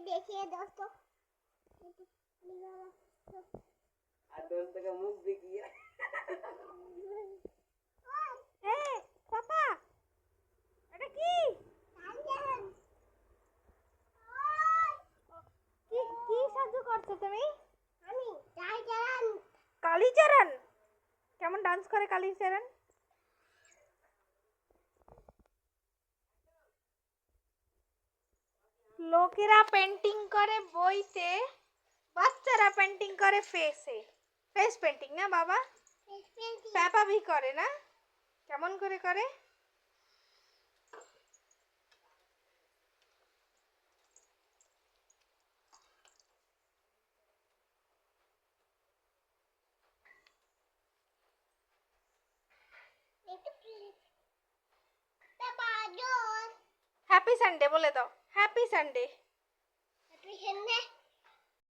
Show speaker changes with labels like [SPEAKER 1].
[SPEAKER 1] দেখিয়ে দাও তো।
[SPEAKER 2] আর দোস্তকে মুখ দেখিয়ে
[SPEAKER 1] পাপা এটা কি কি কি সাজু করছো তুমি? আমি কালীচরণ। কালীচরণ কেমন ডান্স করে কালীচরণ? লোকেরা পেন্টিং করে বইতে, বাচ্চারা পেন্টিং করে ফেসে। ফেস পেন্টিং না বাবা? পেপা ভি করে না? কেমন করে করে? হ্যাপি সানডে বলে দাও। Happy Sunday. Happy Sunday.